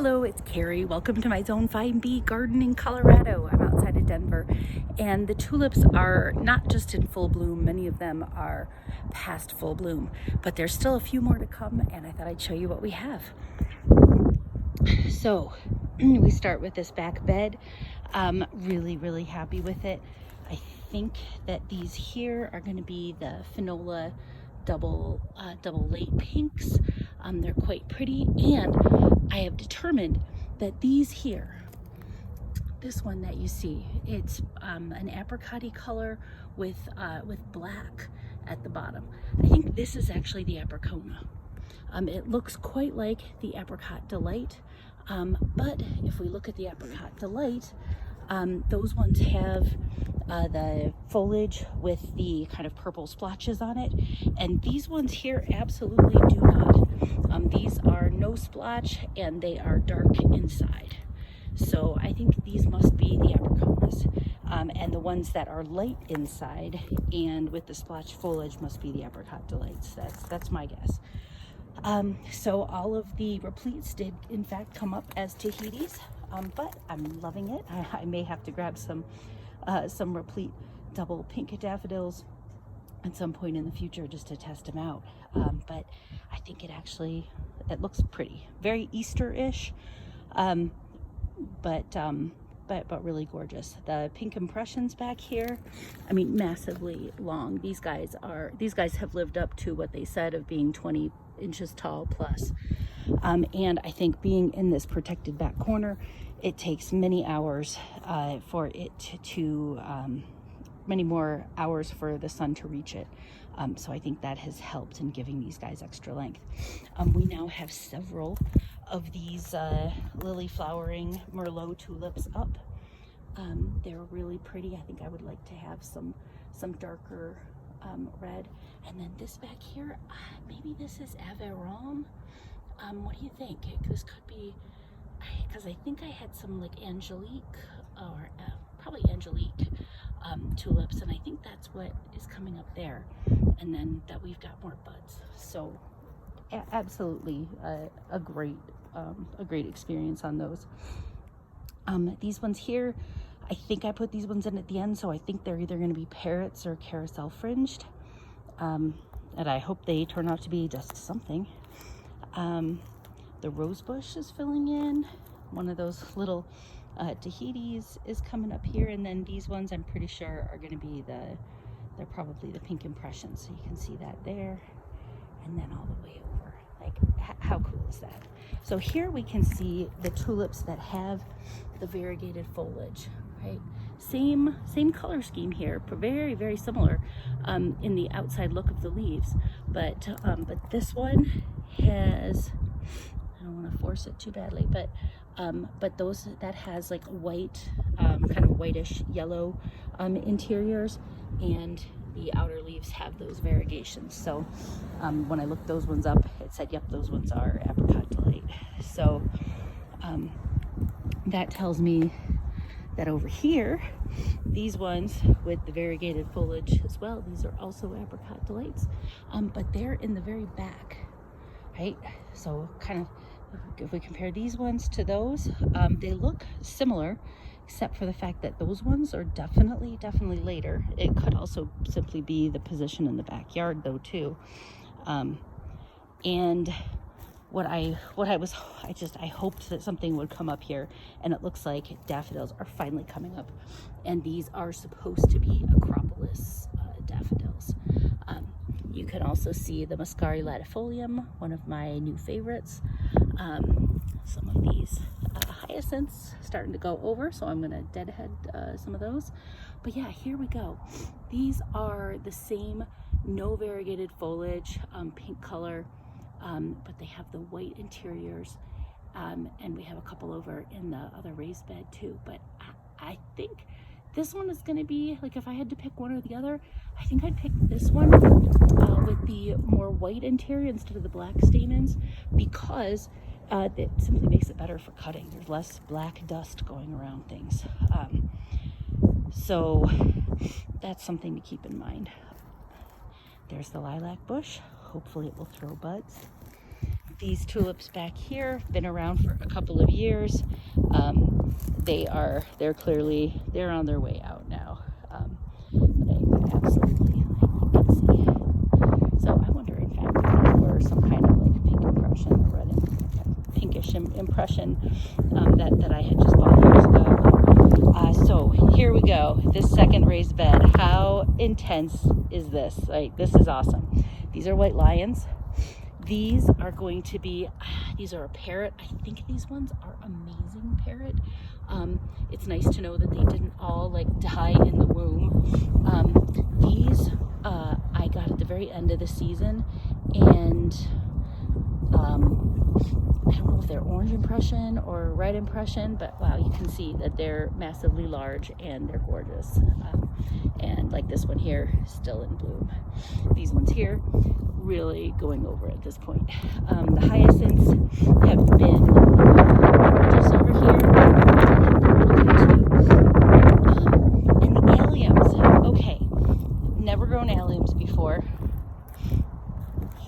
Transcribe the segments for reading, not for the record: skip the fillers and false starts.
Hello, it's Carrie. Welcome to my Zone 5B garden in Colorado. I'm outside of Denver, and the tulips are not just in full bloom. Many of them are past full bloom, but there's still a few more to come, and I thought I'd show you what we have. So we start with this back bed. Really happy with it. I think that these here are going to be the Finola double late pinks. They're quite pretty, and I have determined that these here, this one that you see, it's an apricot-y color with black at the bottom. I think this is actually the apricona. It looks quite like the Apricot Delight, but if we look at the Apricot Delight, those ones have the foliage with the kind of purple splotches on it, and these ones here absolutely do not. These are no splotch, and they are dark inside. So I think these must be the apriconas, and the ones that are light inside and with the splotch foliage must be the Apricot Delights. That's my guess. So all of the repletes did in fact come up as Tahitis, but I'm loving it. I may have to grab some replete double pink daffodils at some point in the future just to test them out. But I think it looks pretty, very Easter-ish, but really gorgeous. The pink impressions back here, I mean, massively long. These guys have lived up to what they said of being 20 inches tall plus. And I think being in this protected back corner, it takes many hours for it to many more hours for the sun to reach it. So I think that has helped in giving these guys extra length. We now have several of these lily flowering Merlot tulips up. They're really pretty. I think I would like to have some darker red. And then this back here, maybe this is Aveyron. What do you think? This could be, because I think I had some like Angelique, or probably Angelique tulips, and I think that's what is coming up there. And then that we've got more buds. So absolutely a great experience on those. These ones here, I think I put these ones in at the end, so I think they're either going to be parrots or carousel fringed, and I hope they turn out to be just something. The rose bush is filling in. One of those little Tahitis is coming up here, and then these ones I'm pretty sure are going to be they're probably the pink impressions, so you can see that there, and then all the way over. Like, how cool is that? So here we can see the tulips that have the variegated foliage, right? Same color scheme here, very similar in the outside look of the leaves, but this one has, I don't want to force it too badly, but those that has like white, kind of whitish yellow interiors, and the outer leaves have those variegations. So when I looked those ones up, it said, yep, those ones are Apricot Delight. So that tells me that over here, these ones with the variegated foliage as well, these are also Apricot Delights, but they're in the very back, right? So kind of, if we compare these ones to those, they look similar, except for the fact that those ones are definitely later. It could also simply be the position in the backyard though too. And I hoped that something would come up here, and it looks like daffodils are finally coming up, and these are supposed to be Acropolis daffodils. You can also see the Muscari latifolium, one of my new favorites. Some of these hyacinths starting to go over, so I'm going to deadhead some of those. But yeah, here we go. These are the same no variegated foliage, pink color, but they have the white interiors, and we have a couple over in the other raised bed too. But I think this one is going to be, like, if I had to pick one or the other, I think I'd pick this one with the more white interior instead of the black stamens, because it simply makes it better for cutting. There's less black dust going around things. So that's something to keep in mind. There's the lilac bush. Hopefully it will throw buds. These tulips back here have been around for a couple of years. They're on their way out now. But absolutely, you can see. So I wonder, in fact, if these were some kind of like pink impression, or red pinkish impression that I had just bought years ago. So here we go. This second raised bed. How intense is this? Like, this is awesome. These are white lions. These are going to be, these are a parrot. I think these ones are amazing parrot. It's nice to know that they didn't all like die in the womb. These I got at the very end of the season, and I don't know if they're orange impression or red impression, but wow, you can see that they're massively large and they're gorgeous. And like this one here, still in bloom. These ones here, really going over at this point. The hyacinths have been gorgeous over here. And the alliums, okay, never grown alliums before.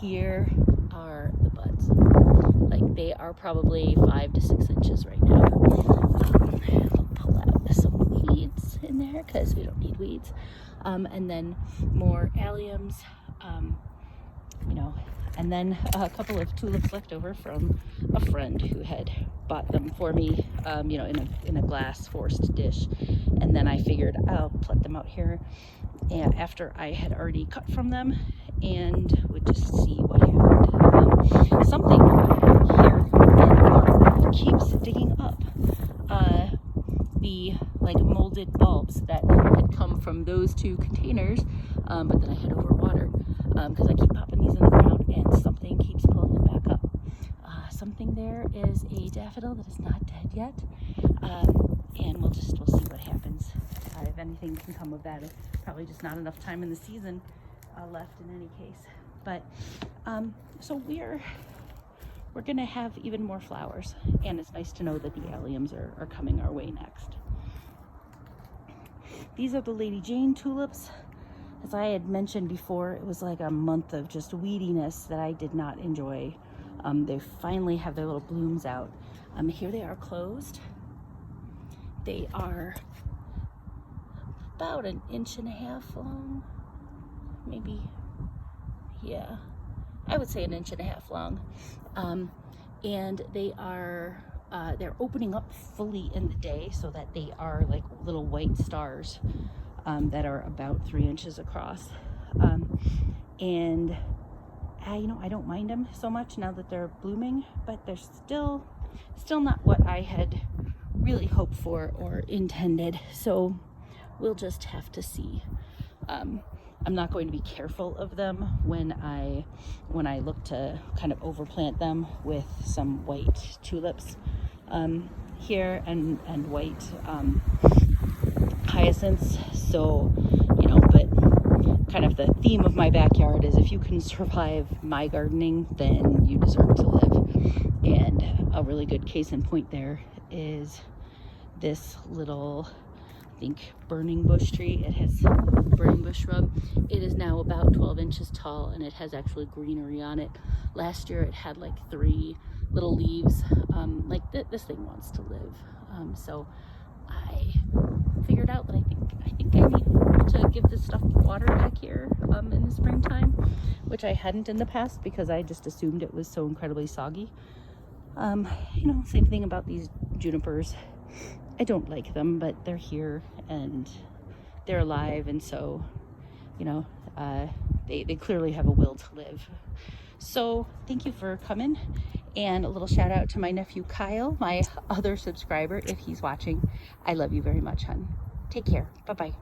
Here are the buds. Like, they are probably 5 to 6 inches right now. I'll pull out some weeds in there because we don't need weeds. And then more alliums, you know, and then a couple of tulips left over from a friend who had bought them for me, you know, in a glass forced dish. And then I figured I'll put them out here, and after I had already cut from them, and would just see what happened. Something here keeps digging up the like molded bulbs that had come from those 2 containers, but that I had overwatered, because I keep popping these in the ground and something keeps pulling them back up. Something there is a daffodil that is not dead yet, and we'll see what happens. If anything can come of that. It's probably just not enough time in the season left in any case. But so we're gonna have even more flowers, and it's nice to know that the alliums are coming our way next. These are the Lady Jane tulips. As I had mentioned before, it was like a month of just weediness that I did not enjoy. They finally have their little blooms out. Here they are closed. They are about 1.5 inches long, maybe. Yeah, I would say 1.5 inches long. And they are they're opening up fully in the day, so that they are like little white stars that are about 3 inches across. And you know, I don't mind them so much now that they're blooming, but they're still not what I had really hoped for or intended. So we'll just have to see. I'm not going to be careful of them when I look to kind of overplant them with some white tulips here and white hyacinths. So, you know, but kind of the theme of my backyard is, if you can survive my gardening, then you deserve to live. And a really good case in point there is this little, I think, burning bush tree. It has burning bush shrub. It is now about 12 inches tall, and it has actually greenery on it. Last year it had like 3 little leaves. This thing wants to live. So I figured out that I think I need to give this stuff water back here in the springtime, which I hadn't in the past because I just assumed it was so incredibly soggy. You know, same thing about these junipers. I don't like them, but they're here and they're alive, and so, you know, they clearly have a will to live. So thank you for coming, and a little shout out to my nephew Kyle, my other subscriber, if he's watching. I love you very much, hon. Take care. Bye-bye.